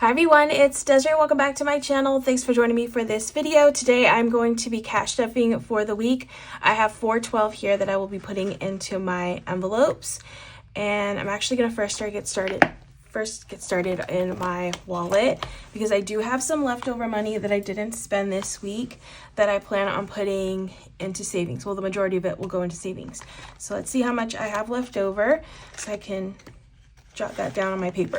Hi everyone, it's Desiree. Welcome back to my channel. Thanks for joining me for this video. Today I'm going to be cash stuffing for the week. I have 412 here that I will be putting into my envelopes, and I'm actually going to first get started in my wallet because I do have some leftover money that I didn't spend this week that I plan on putting into savings. Well, the majority of it will go into savings. So let's see how much I have left over so I can jot that down on my paper.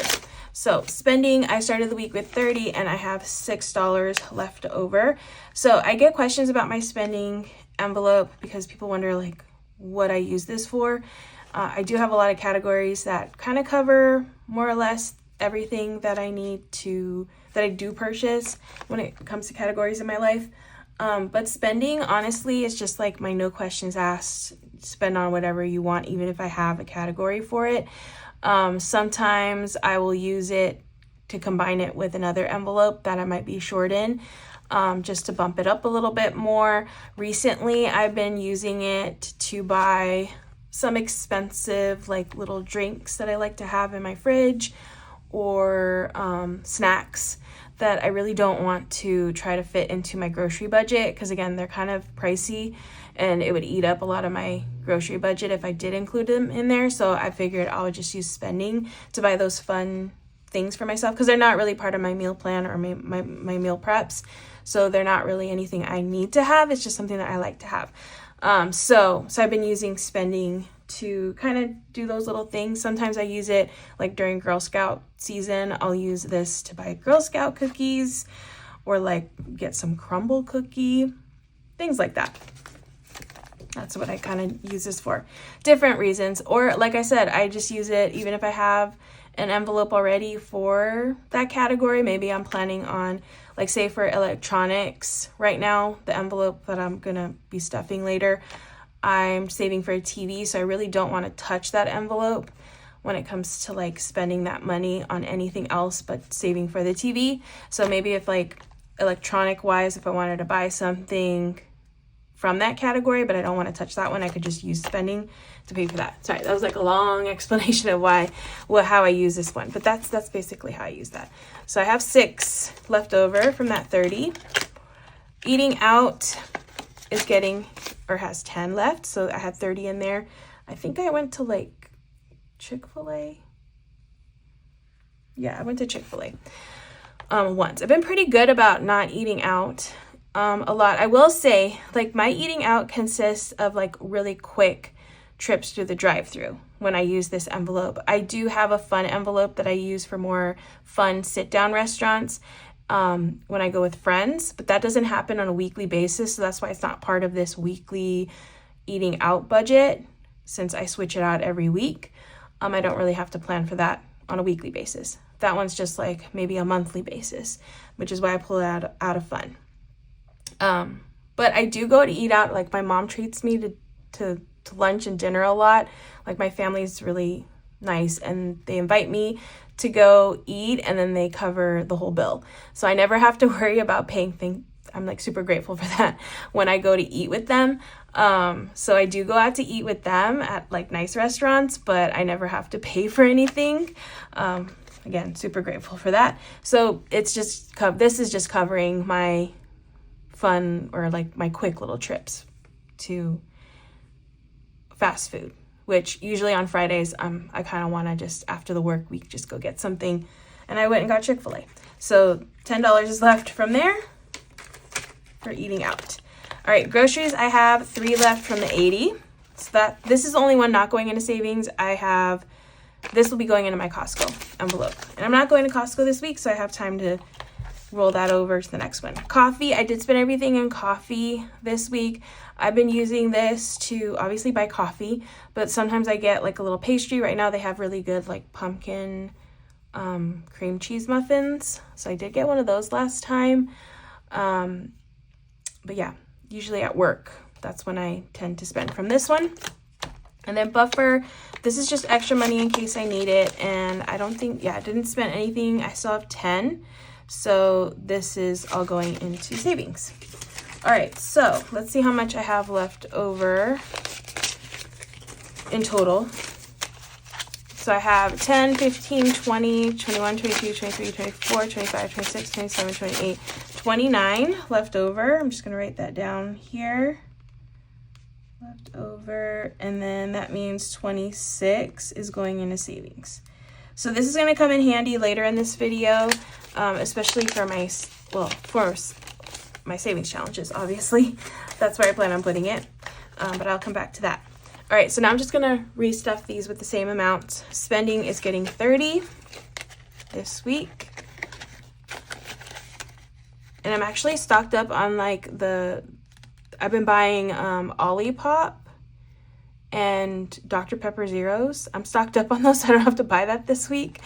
So spending, I started the week with 30 and I have $6 left over. So I get questions about my spending envelope because people wonder like what I use this for. I do have a lot of categories that kind of cover more or less everything that I do purchase when it comes to categories in my life. But spending, honestly, is just like my no questions asked, spend on whatever you want, even if I have a category for it. Sometimes I will use it to combine it with another envelope that I might be short in, just to bump it up a little bit more. Recently, I've been using it to buy some expensive like little drinks that I like to have in my fridge, or snacks that I really don't want to try to fit into my grocery budget because again, they're kind of pricey and it would eat up a lot of my grocery budget if I did include them in there. So I figured I would just use spending to buy those fun things for myself because they're not really part of my meal plan or my meal preps. So they're not really anything I need to have. It's just something that I like to have. So I've been using spending to kind of do those little things. Sometimes I use it like during Girl Scout season. I'll use this to buy Girl Scout cookies or like get some crumble cookie, things like that. That's what I kind of use this for. Different reasons. Or like I said, I just use it even if I have an envelope already for that category. Maybe I'm planning on, like say for electronics right now, the envelope that I'm gonna be stuffing later, I'm saving for a TV, so I really don't want to touch that envelope when it comes to like spending that money on anything else but saving for the TV. So maybe if like electronic wise, if I wanted to buy something from that category, but I don't want to touch that one, I could just use spending to pay for that. Sorry, that was like a long explanation of how I use this one, but that's basically how I use that. So I have 6 left over from that 30. Eating out is has 10 left, so I had 30 in there. I think I went to like Chick-fil-A. Yeah, I went to Chick-fil-A once. I've been pretty good about not eating out a lot. I will say, like, my eating out consists of like really quick trips through the drive-through when I use this envelope. I do have a fun envelope that I use for more fun sit-down restaurants when I go with friends, but that doesn't happen on a weekly basis, so that's why it's not part of this weekly eating out budget. Since I switch it out every week, I don't really have to plan for that on a weekly basis. That one's just like maybe a monthly basis, which is why I pull it out of fun. But I do go to eat out. Like my mom treats me to lunch and dinner a lot. Like my family's really nice and they invite me to go eat and then they cover the whole bill. So I never have to worry about paying things. I'm like super grateful for that when I go to eat with them. So I do go out to eat with them at like nice restaurants, but I never have to pay for anything. Again, super grateful for that. So it's just, this is just covering my fun or like my quick little trips to fast food, which usually on Fridays, I kind of want to just after the work week, just go get something. And I went and got Chick-fil-A. So $10 is left from there for eating out. All right, groceries, I have 3 left from the 80. So this is the only one not going into savings. This will be going into my Costco envelope. And I'm not going to Costco this week, so I have time to roll that over to the next one. Coffee, I did spend everything in coffee this week. I've been using this to obviously buy coffee, but sometimes I get like a little pastry. Right now they have really good like pumpkin cream cheese muffins. So I did get one of those last time. But yeah, usually at work, that's when I tend to spend from this one. And then buffer, this is just extra money in case I need it. And I didn't spend anything. I still have 10. So this is all going into savings. All right, so let's see how much I have left over in total. So I have 10, 15, 20, 21, 22, 23, 24, 25, 26, 27, 28, 29 left over. I'm just going to write that down here. Left over, and then that means 26 is going into savings. So this is going to come in handy later in this video, especially for my, well, for my savings challenges, obviously. That's where I plan on putting it, but I'll come back to that. All right, so now I'm just going to restuff these with the same amount. Spending is getting 30 this week. And I'm actually stocked up on like I've been buying Olipop and Dr. Pepper Zeros. I'm stocked up on those, so I don't have to buy that this week.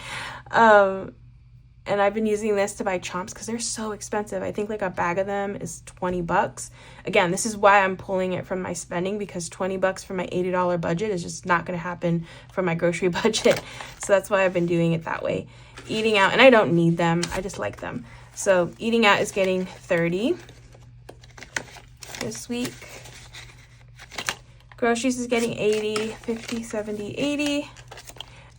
And I've been using this to buy Chomps because they're so expensive. I think like a bag of them is 20 bucks. Again, this is why I'm pulling it from my spending, because 20 bucks for my $80 budget is just not going to happen from my grocery budget. So that's why I've been doing it that way. Eating out, and I don't need them, I just like them. So eating out is getting 30 this week. Groceries is getting 80, 50, 70, 80.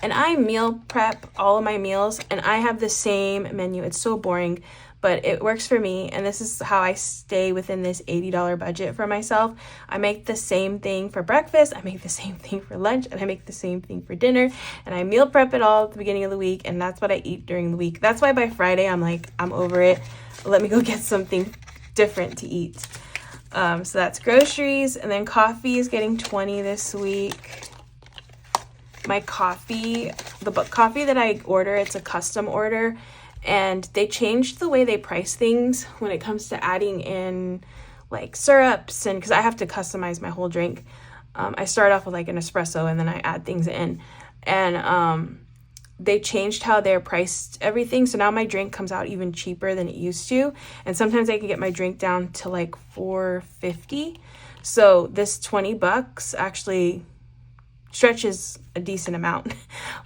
And I meal prep all of my meals, and I have the same menu. It's so boring, but it works for me, and this is how I stay within this $80 budget for myself. I make the same thing for breakfast, I make the same thing for lunch, and I make the same thing for dinner, and I meal prep it all at the beginning of the week, and that's what I eat during the week. That's why by Friday, I'm like, I'm over it. Let me go get something different to eat. So that's groceries, and then coffee is getting 20 this week. My coffee, the coffee that I order, it's a custom order, and they changed the way they price things when it comes to adding in like syrups, and because I have to customize my whole drink. I start off with like an espresso and then I add things in, and they changed how they're priced everything, so now my drink comes out even cheaper than it used to, and sometimes I can get my drink down to like $4.50. So this 20 bucks actually stretches a decent amount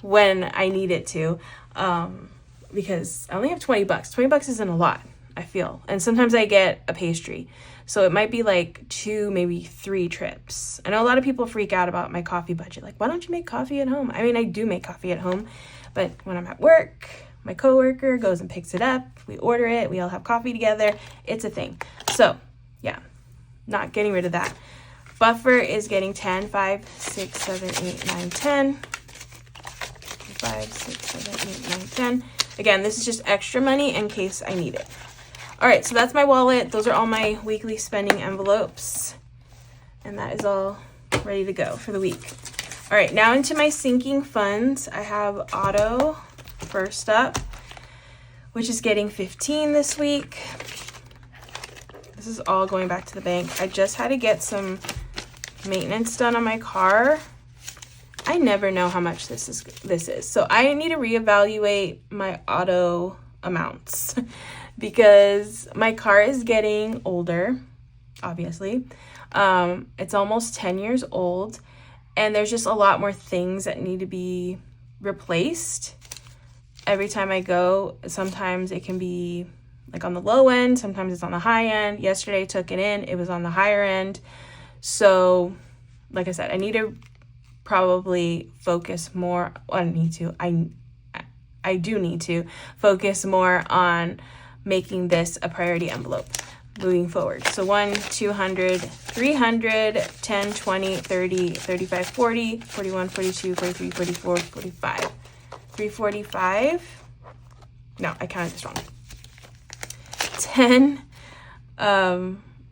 when I need it to, because I only have 20 bucks. 20 bucks isn't a lot, I feel. And sometimes I get a pastry. So it might be like 2, maybe 3 trips. I know a lot of people freak out about my coffee budget. Like, why don't you make coffee at home? I mean, I do make coffee at home, but when I'm at work, my coworker goes and picks it up. We order it. We all have coffee together. It's a thing. So yeah, not getting rid of that. Buffer is getting 10, 5, 6, 7, 8, 9, 10. 5, 6, 7, 8, 9, 10. Again, this is just extra money in case I need it. All right, so that's my wallet. Those are all my weekly spending envelopes. And that is all ready to go for the week. All right, now into my sinking funds. I have auto first up, which is getting 15 this week. This is all going back to the bank. I just had to get some maintenance done on my car. I never know how much this is. So I need to reevaluate my auto amounts because my car is getting older, obviously. It's almost 10 years old, and there's just a lot more things that need to be replaced every time I go. Sometimes it can be like on the low end, sometimes it's on the high end. Yesterday I took it in, it was on the higher end. So, like I said, I need to probably focus more. Well, I do need to focus more on making this a priority envelope moving forward. So 1, 200, 300, 10, 20, 30, 35, 40, 41, 42, 43, 44, 45. 345. No, I counted this wrong. 10,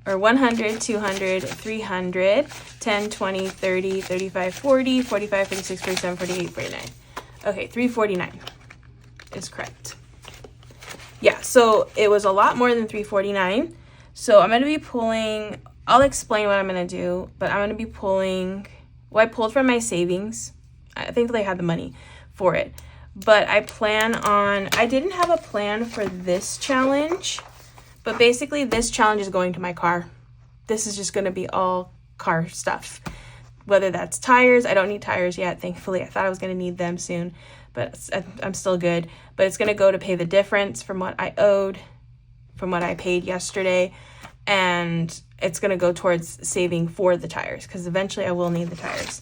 or 100, 200, 300, 10, 20, 30, 35, 40, 45, 46, 47, 48, 49. Okay, 349 is correct. Yeah, so it was a lot more than 349. So I'm going to be pulling, I'll explain what I'm going to do, but I'm going to be pulling, well, I pulled from my savings. I think they had the money for it. But I plan on, I didn't have a plan for this challenge, but basically this challenge is going to my car. This is just going to be all car stuff. Whether that's tires, I don't need tires yet, thankfully. I thought I was going to need them soon, but I'm still good. But it's going to go to pay the difference from what I owed, from what I paid yesterday, and it's going to go towards saving for the tires, because eventually I will need the tires.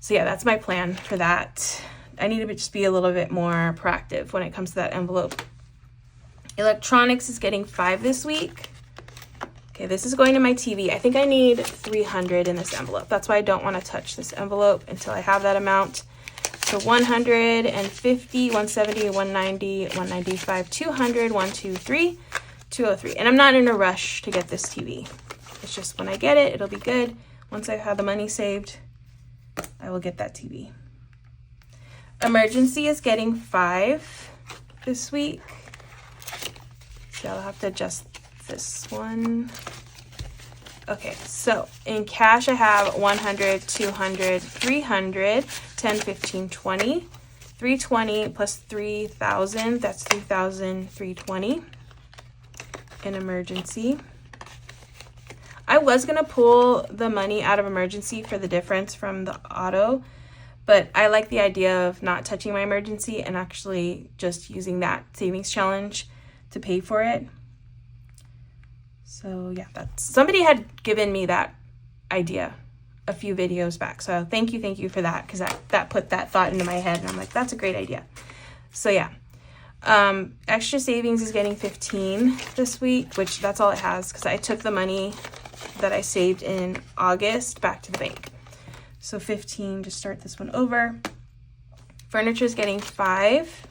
So yeah, that's my plan for that. I need to just be a little bit more proactive when it comes to that envelope. Electronics is getting 5 this week. Okay, this is going to my TV. I think I need 300 in this envelope. That's why I don't want to touch this envelope until I have that amount. So 150, 170, 190, 195, 200, 123, 203. And I'm not in a rush to get this TV. It's just when I get it, it'll be good. Once I have the money saved, I will get that TV. Emergency is getting 5 this week. So I'll have to adjust this one. Okay, so in cash I have 100, 200, 300, 10, 15, 20, 320 plus 3,000, that's 3,320 in emergency. I was gonna pull the money out of emergency for the difference from the auto, but I like the idea of not touching my emergency and actually just using that savings challenge to pay for it. So yeah, that's, somebody had given me that idea a few videos back. So thank you for that, because that put that thought into my head and I'm like, that's a great idea. So yeah, extra savings is getting 15 this week, which that's all it has because I took the money that I saved in August back to the bank. So 15 to start this one over. Furniture is getting 5.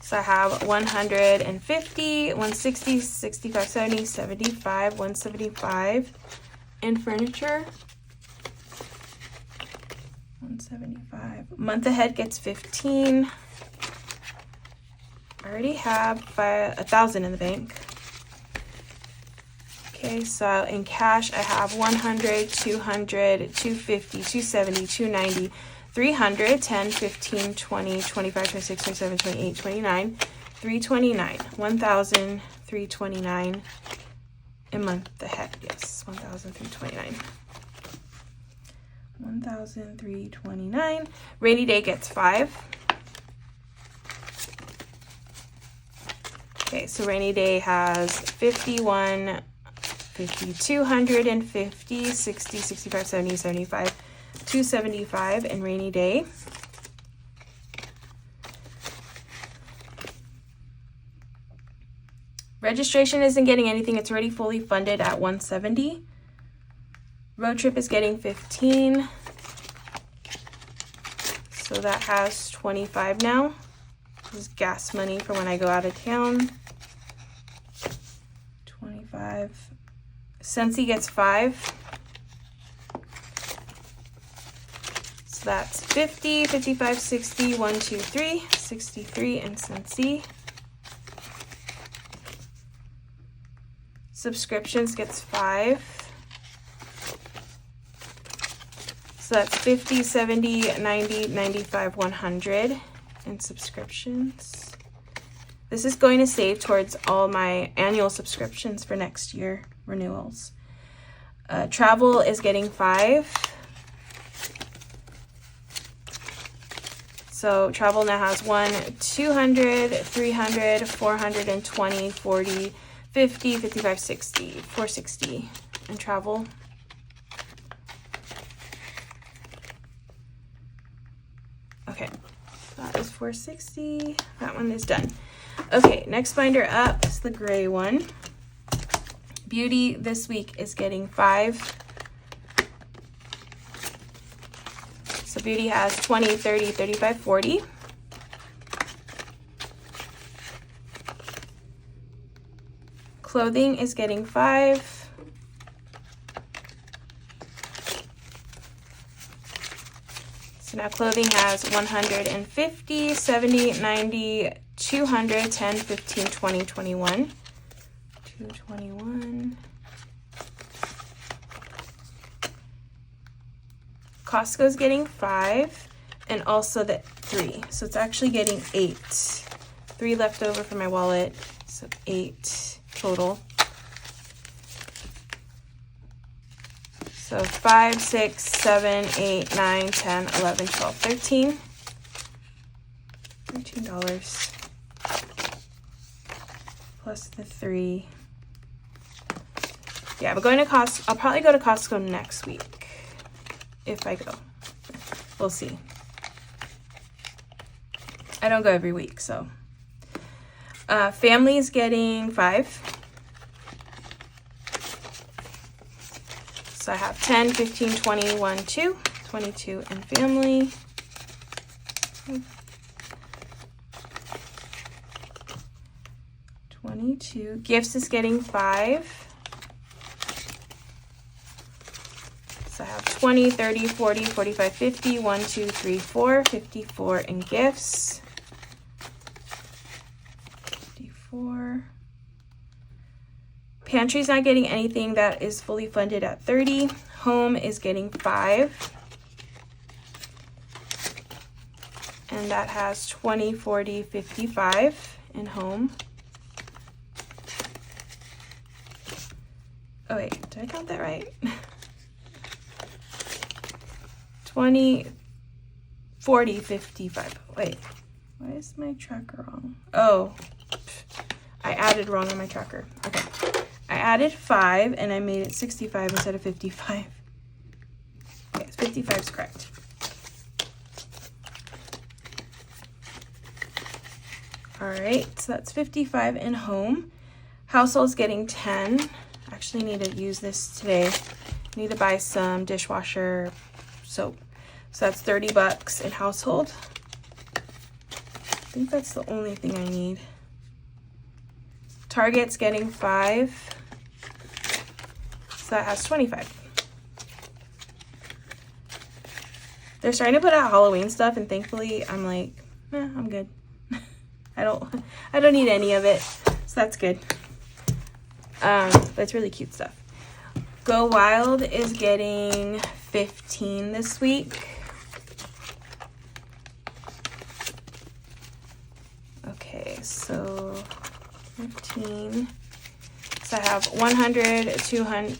So I have 150, 160, 65, 70, 75, 175 in furniture. 175. Month ahead gets 15. I already have 1,000 in the bank. Okay, so in cash I have 100, 200, 250, 270, 290, 300, 10, 15, 20, 25, 26, 27, 28, 29, 329, 1,329 in month ahead. Yes, 1,329. 1,329. Rainy day gets 5. Okay, so rainy day has 51, 50, 250, 60, 65, 70, 75, 275 in rainy day. Registration isn't getting anything. It's already fully funded at 170. Road trip is getting 15. So that has 25 now. This is gas money for when I go out of town. 25. Scentsy gets 5. So that's 50, 55, 60, 1, 2, 3, 63 in Scentsy. Subscriptions gets 5. So that's 50, 70, 90, 95, 100 in subscriptions. This is going to save towards all my annual subscriptions for next year renewals. Travel is getting 5. So travel now has 1, 200, 300, 420, 40, 50, 55, 60, 460 in travel. Okay, that is 460. That one is done. Okay, next binder up is the gray one. Beauty this week is getting 5. So Beauty has 20, 30, 35, 40. Clothing is getting 5. So now clothing has 150, 70, 90, 200, 10, 15, 20, 21. 221. Costco's getting 5 and also the 3. So it's actually getting 8. 3 left over for my wallet. So 8 total. So 5, 6, 7, 8, 9, 10, 11, 12, 13. $13 plus the 3. Yeah, but going to Costco, I'll probably go to Costco next week. if I go. We'll see. I don't go every week, so. Family's getting 5. So I have 10, 15, 20, 1, 2, 22 in family. Gifts is getting 5. So I have 20, 30, 40, 45, 50, 1, 2, 3, 4, 54 in gifts. 54. Pantry's not getting anything that is fully funded at 30. Home is getting 5. And that has 20, 40, 55 in home. Oh wait, did I count that right? 20, 40, 55. Wait, why is my tracker wrong? Oh, I added wrong on my tracker. Okay, I added 5 and I made it 65 instead of 55. Okay, 55 is correct. All right, so that's 55 in home. Household's getting 10. Actually need to use this today. I need to buy some dishwasher soap. So that's 30 bucks in household. I think that's the only thing I need. Target's getting 5. So that has 25. They're starting to put out Halloween stuff, and thankfully I'm like, I'm good. I don't need any of it. So that's good. But it's really cute stuff. Go Wild is getting 15 this week. Okay, so 15. So I have 100, 200,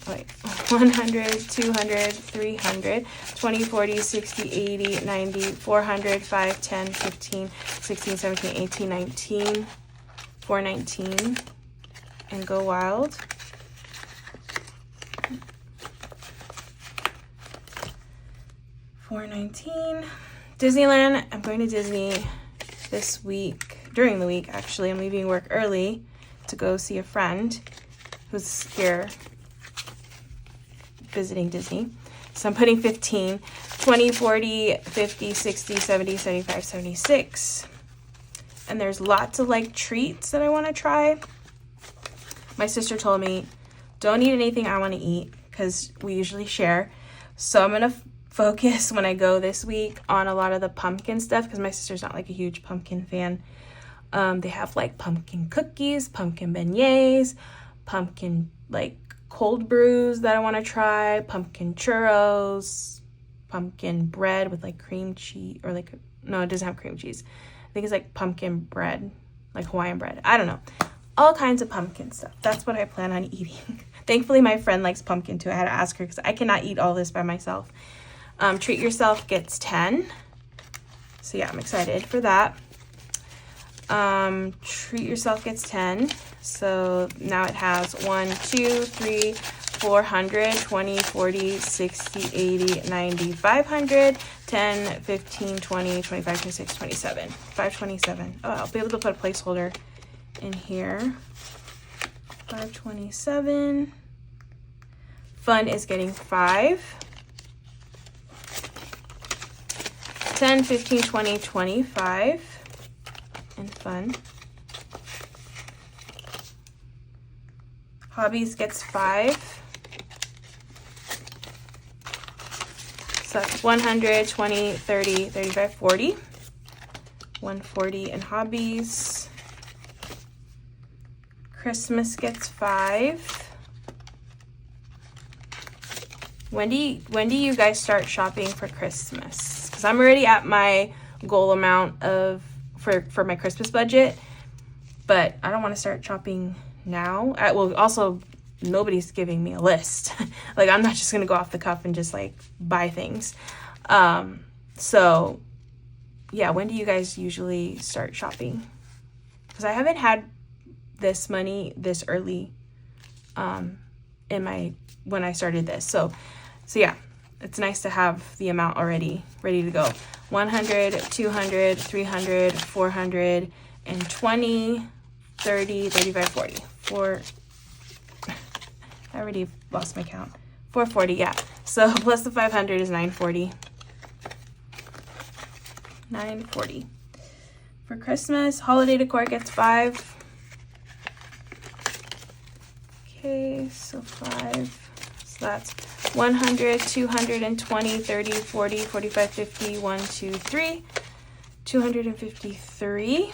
200, 300, 20, 40, 60, 80, 90, 400, 5, 10, 15, 16, 17, 18, 19, 419. And Go Wild. $4.19. Disneyland. I'm going to Disney this week. During the week, actually. I'm leaving work early to go see a friend who's here visiting Disney. So I'm putting 15. 20, 40, 50, 60, 70, 75, 76. And there's lots of like treats that I want to try. My sister told me, don't eat anything I want to eat because we usually share. So I'm going to focus when I go this week on a lot of the pumpkin stuff because my sister's not like a huge pumpkin fan. They have like pumpkin cookies, pumpkin beignets, pumpkin like cold brews that I want to try, pumpkin churros, pumpkin bread with like cream cheese or like, no, it doesn't have cream cheese. I think it's like pumpkin bread, like Hawaiian bread. I don't know. All kinds of pumpkin stuff. That's what I plan on eating. Thankfully, my friend likes pumpkin too. I had to ask her because I cannot eat all this by myself. Treat Yourself gets 10. So yeah, I'm excited for that. Treat Yourself gets 10. So now it has 1, 2, 3, 400, 20, 40, 60, 80, 90, 500, 10, 15, 20, 25, 26, 27. 527. Oh, I'll be able to put a placeholder in here. 527. Fun is getting 5. 10, 15, 20, 25. And Fun. Hobbies gets 5. So that's 100, 20, 30, 35, 40. 140 in Hobbies. Christmas gets 5. When do you guys start shopping for Christmas? Because I'm already at my goal amount for my Christmas budget, but I don't want to start shopping now. Well, also nobody's giving me a list. Like I'm not just gonna go off the cuff and just like buy things. So yeah, when do you guys usually start shopping? Because I haven't had this money this early when I started this. So yeah, it's nice to have the amount already ready to go. 100, 200, 300, 400, and 20, 30, 35, 40. I already lost my count. 440, yeah. So plus the 500 is 940. 940. For Christmas, holiday decor gets 5. Okay, so 5. So that's 100, 220, 30, 40, 45, 50, 1, 2, 3. 253.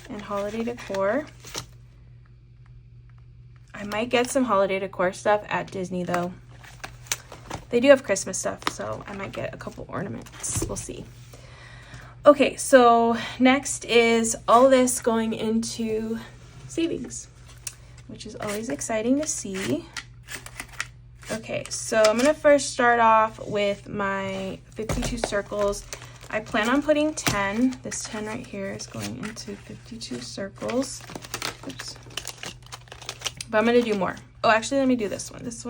And holiday decor. I might get some holiday decor stuff at Disney though. They do have Christmas stuff, so I might get a couple ornaments. We'll see. Okay, so next is all this going into savings, which is always exciting to see. Okay, so I'm gonna first start off with my 52 circles. I plan on putting 10. This 10 right here is going into 52 circles. Oops. But I'm gonna do more. Oh, actually, let me do this one. This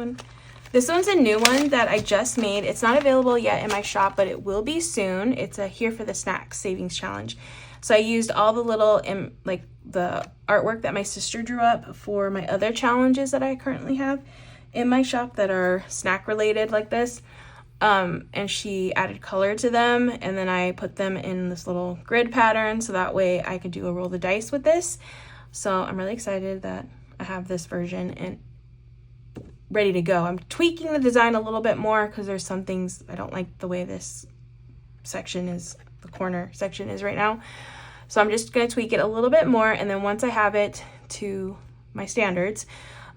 one's a new one that I just made. It's not available yet in my shop, but it will be soon. It's a Here for the Snacks Savings Challenge. So I used all the little, like the artwork that my sister drew up for my other challenges that I currently have in my shop that are snack related like this. And she added color to them, and then I put them in this little grid pattern so that way I could do a roll the dice with this. So I'm really excited that I have this version and ready to go. I'm tweaking the design a little bit more because there's some things I don't like the way this section is, the corner section is right now. So I'm just going to tweak it a little bit more, and then once I have it to my standards,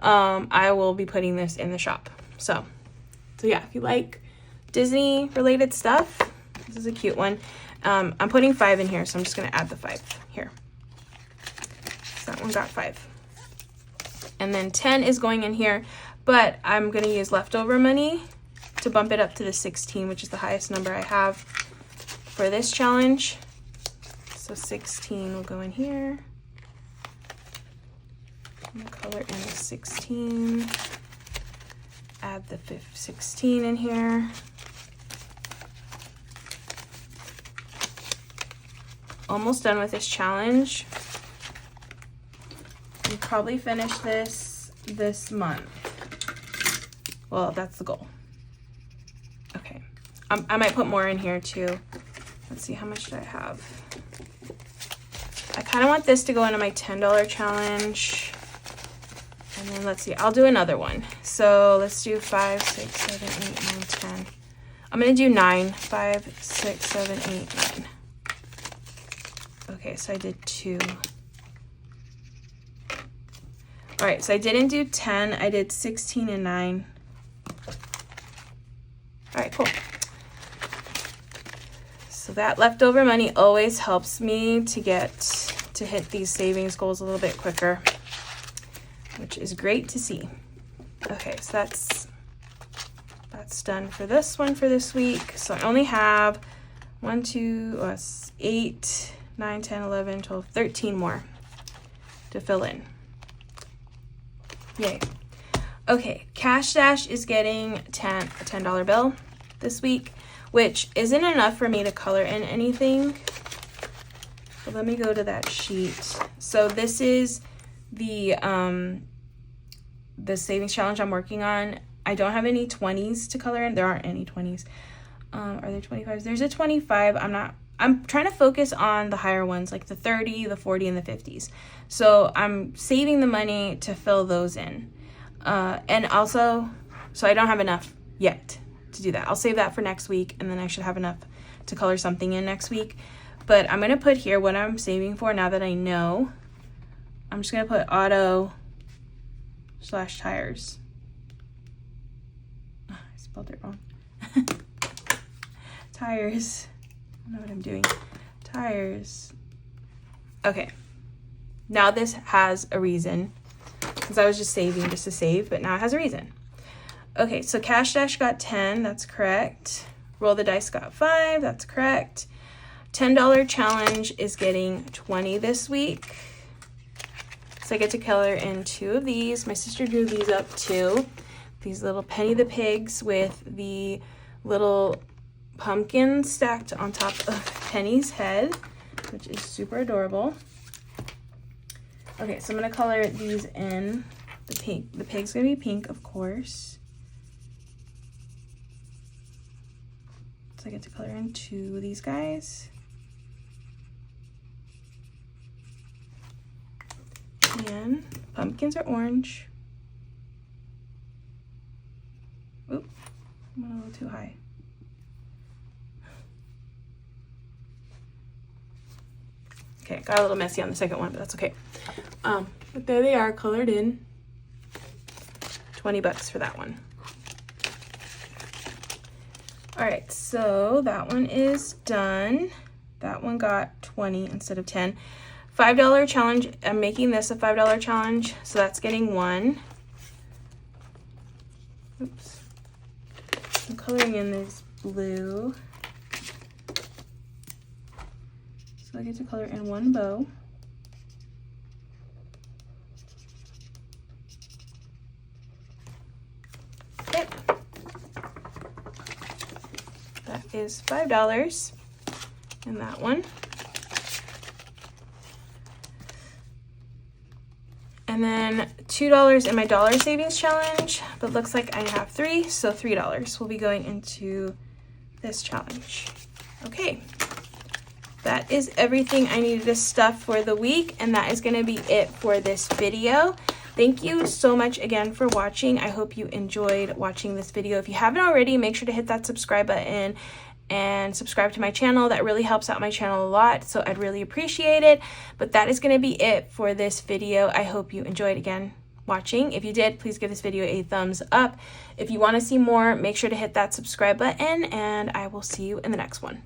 I will be putting this in the shop. So yeah, if you like Disney related stuff, this is a cute one. I'm putting 5 in here, so I'm just going to add the 5 here. So that one got 5. And then 10 is going in here, but I'm going to use leftover money to bump it up to the 16, which is the highest number I have for this challenge. So 16 will go in here. I'm going to color in the 16. Add the 16 in here. Almost done with this challenge. We'll probably finish this month. Well, that's the goal. Okay. I might put more in here too. Let's see, how much do I have? I kind of want this to go into my $10 challenge. And then let's see, I'll do another one. So let's do 5, 6, 7, 8, 9, 10. I'm going to do 9. 5, 6, 7, 8, 9. Okay, so I did 2. All right, so I didn't do 10. I did 16 and 9. All right, cool. So that leftover money always helps me to hit these savings goals a little bit quicker, which is great to see. Okay, so that's done for this one for this week. So I only have 8, 9, 10, 11, 12, 13 more to fill in. Yay. Okay, Cash Dash is getting a $10 bill this week, which isn't enough for me to color in anything. So let me go to that sheet. So this is the savings challenge I'm working on. I don't have any 20s to color in. There aren't any 20s. Are there 25s? There's a 25. I'm trying to focus on the higher ones, like the 30, the 40, and the 50s. So I'm saving the money to fill those in. And also, so I don't have enough yet to do that. I'll save that for next week, and then I should have enough to color something in next week. But I'm going to put here what I'm saving for now that I know. I'm just going to put auto/tires. Oh, I spelled it wrong. Tires. I don't know what I'm doing. Tires. Okay. Now this has a reason, because I was just saving just to save, but now it has a reason. Okay, so Cash Dash got 10, that's correct. Roll the Dice got 5, that's correct. $10 challenge is getting 20 this week. So I get to color in 2 of these. My sister drew these up too. These little Penny the Pigs with the little pumpkin stacked on top of Penny's head, which is super adorable. Okay, so I'm gonna color these in the pink. The pig's gonna be pink, of course. So I get to color in 2 of these guys. And pumpkins are orange. Oop, I went a little too high. Okay, got a little messy on the second one, but that's okay. But there they are, colored in. $20 for that one. All right, so that one is done. That one got 20 instead of 10. $5 challenge. I'm making this a $5 challenge, so that's getting 1. Oops. I'm coloring in this blue. So I get to color in 1 bow. Okay. That is $5 in that one. And then $2 in my dollar savings challenge, but looks like I have 3, so $3 will be going into this challenge. Okay, that is everything I needed to stuff for the week, and that is going to be it for this video. Thank you so much again for watching. I hope you enjoyed watching this video. If you haven't already, make sure to hit that subscribe button and subscribe to my channel. That really helps out my channel a lot, so I'd really appreciate it. But that is going to be it for this video. I hope you enjoyed again watching. If you did, please give this video a thumbs up. If you want to see more, make sure to hit that subscribe button, and I will see you in the next one.